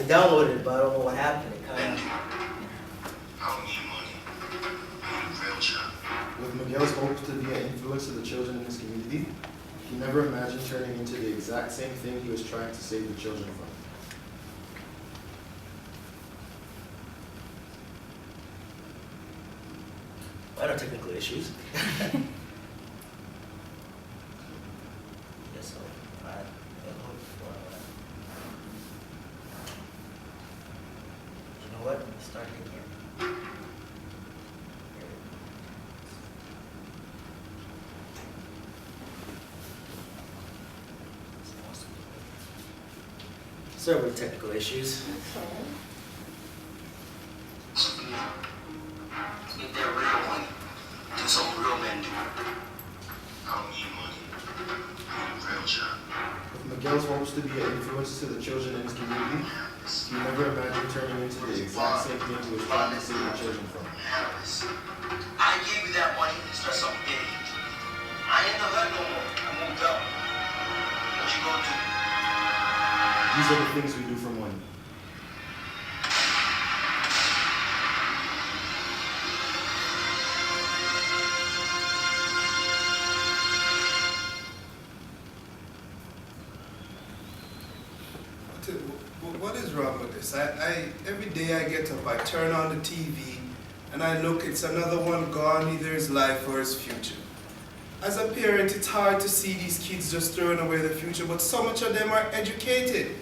downloaded it, but I don't know what happened. It kind of. I don't need money. I need a real job. With Miguel's hopes to be an influence to the children in his community, he never imagined turning into the exact same thing he was trying to save the children from. I know technical issues. Yes, so you know what? Let's start again. Sorry about technical issues. Get that real money. Do something real men do. I don't need money. I need a real job. With Miguel's hopes to be an influence to the children in his community, he never imagined turning into the exact same thing he was trying to save the children from. I gave you that money to start something big. I ain't in the hood no more. I moved up. What you gonna do? These are the things we do for money. What is wrong with this? Every day I get up, I turn on the TV, and I look, it's another one gone, either his life or his future. As a parent, it's hard to see these kids just throwing away their future, but so much of them are educated.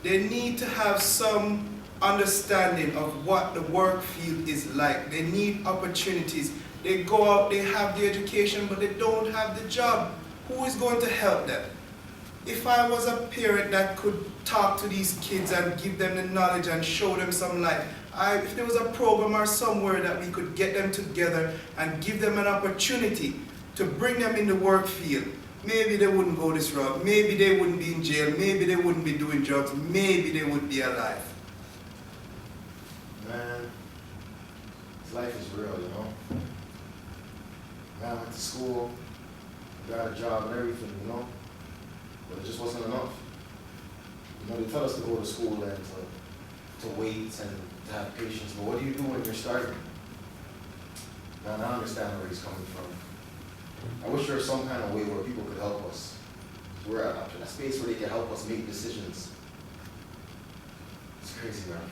They need to have some understanding of what the work field is like. They need opportunities. They go out, they have the education, but they don't have the job. Who is going to help them? If I was a parent that could talk to these kids and give them the knowledge and show them some light, if there was a program or somewhere that we could get them together and give them an opportunity to bring them in the work field, maybe they wouldn't go this route, maybe they wouldn't be in jail, maybe they wouldn't be doing drugs, maybe they would be alive. Man, this life is real, you know? Man, I went to school, got a job and everything, you know? But it just wasn't enough. You know, they tell us to go to school and to wait and to have patience, but what do you do when you're starting? Man, I understand where he's coming from. I wish there was some kind of way where people could help us. We're at a space where they can help us make decisions. It's crazy, man.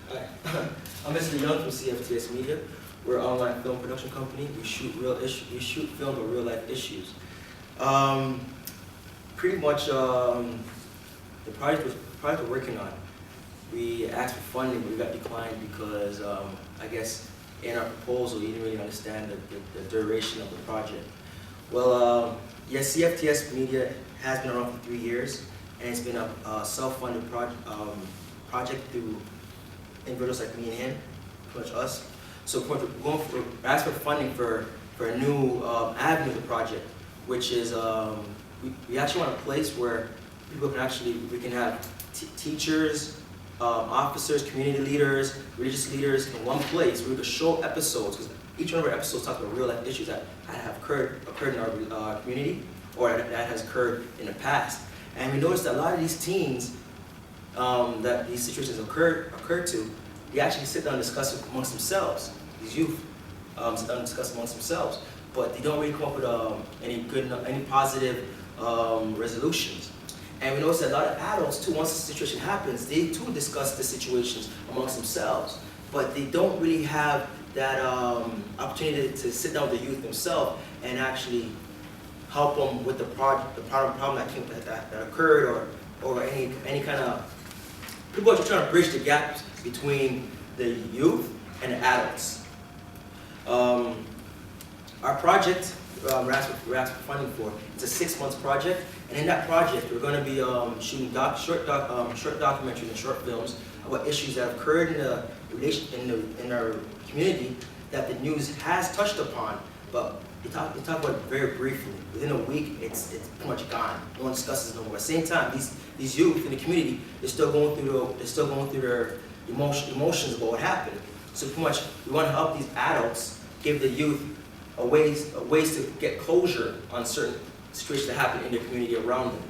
Hi, I'm Mr. Young from CFTSMEDIA. We're an online film production company. We shoot film with real life issues. Pretty much the project we're working on, we asked for funding, but we got declined because I guess in our proposal you didn't really understand the duration of the project. Well, yes, CFTSMEDIA has been around for 3 years, and it's been a self-funded project through individuals like me and him, pretty much us. So we're asking for funding for a new avenue of the project, which is we actually want a place where people can we can have teachers, officers, community leaders, religious leaders in one place where we could show episodes, because each one of our episodes talk about real life issues that have occurred in our community or that has occurred in the past. And we noticed that a lot of these teens that these situations occurred to, they actually sit down and discuss it amongst themselves. These youth sit down and discuss amongst themselves, but they don't really come up with any positive resolutions. And we notice that a lot of adults too, once the situation happens, they too discuss the situations amongst themselves, but they don't really have that opportunity to sit down with the youth themselves and actually help them with the problem that occurred, or any kind of. People are trying to bridge the gaps between the youth and the adults. Our project, we're asking for funding for, it's a 6-month project, and in that project we're going to be shooting short documentaries and short films about issues that have occurred in our community that the news has touched upon, but they talk about it very briefly. Within a week, it's pretty much gone. No one discusses it no more. At the same time, these youth in the community, they're still going through their emotions about what happened. So pretty much, we want to help these adults give the youth ways to get closure on certain situations that happen in their community around them.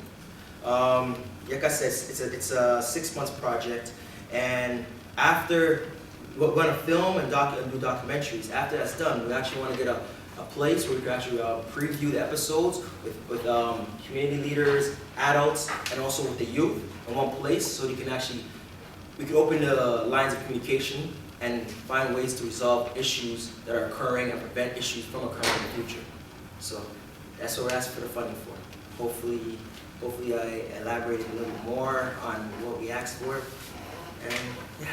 Like I said, it's a 6 months project, and after we're going to film and do documentaries. After that's done, we actually want to get a place where we can actually preview the episodes with community leaders, adults, and also with the youth in one place, so we can open the lines of communication and find ways to resolve issues that are occurring and prevent issues from occurring in the future. So that's what we're asking for the funding for. Hopefully I elaborated a little more on what we asked for. And yeah.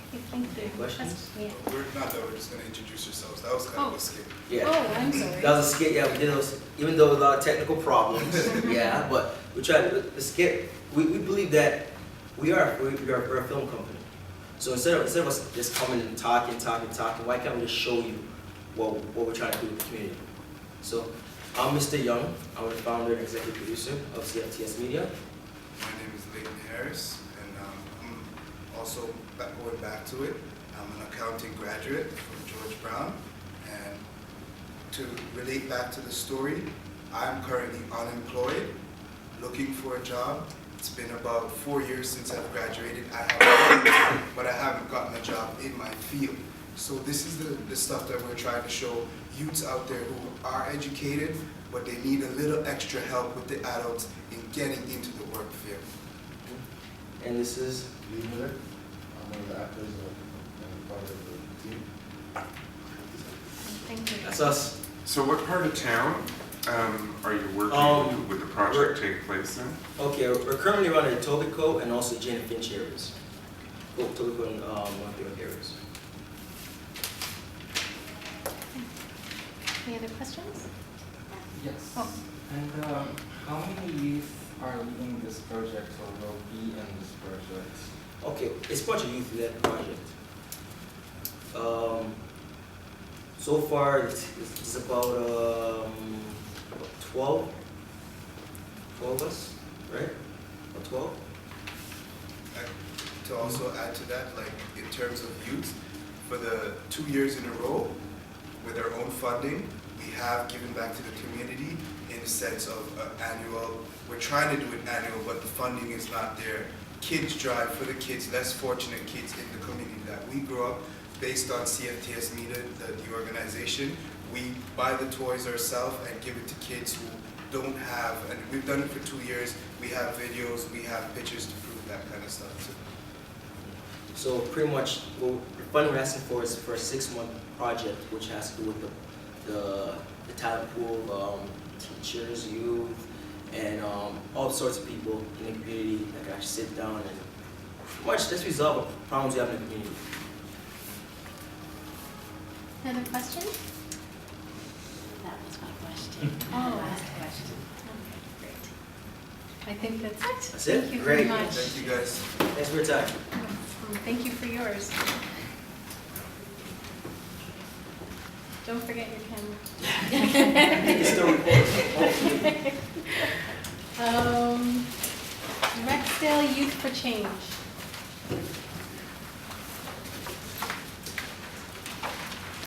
Okay, thank you. Questions? Yeah. We're not that, we're just gonna introduce yourselves. That was kind of a skit. Yeah. Oh, I'm sorry. That was a skit, yeah, we did those, even though with a lot of technical problems, yeah, but we tried, the skit, we believe that we're a film company. So instead of us just coming and talking, why can't we just show you what we're trying to do with the community? So, I'm Mr. Young, I'm the founder and executive producer of CFTSMEDIA. My name is Leighton Harris, and I'm also going back to it. I'm an accounting graduate from George Brown, and to relate back to the story, I'm currently unemployed, looking for a job. It's been about 4 years since I've graduated. But I haven't gotten a job in my field. So this is the stuff that we're trying to show youths out there who are educated, but they need a little extra help with the adults in getting into the work field. And this is Lee Miller. I'm one of the actors and part of the team. Thank you. that's us. So what part of town are you working with the project take place in? Okay, we're currently running Etobicoke and also Jane and Finch areas. Etobicoke and North areas. Any other questions? Yes. Oh. And how many youth are leading this project or will be in this project? Okay, it's a bunch of youth-led project. So far, it's about 12 of us, right? About 12? To also add to that, like in terms of youth, for the 2 years in a row, with our own funding, we have given back to the community in the sense of annual. We're trying to do it annual, but the funding is not there. Kids Drive for the kids, less fortunate kids in the community that we grew up. Based on CFTSMEDIA, the organization, we buy the toys ourselves and give it to kids who don't have, and we've done it for 2 years. We have videos, we have pictures to prove that kind of stuff too. So pretty much, the funding we're asking for is for a 6-month project, which has to do with the talent pool, teachers, youth, and all sorts of people in the community that can actually sit down and pretty much just resolve the problems we have in the community. Another question? That was my question. Oh. Last question. Okay, great. I think that's it. That's it? Thank you Great. very much. Thank you guys. Thanks for your time. Thank you for yours. Don't forget your camera. I think it's still recording. Rexdale Youth for Change.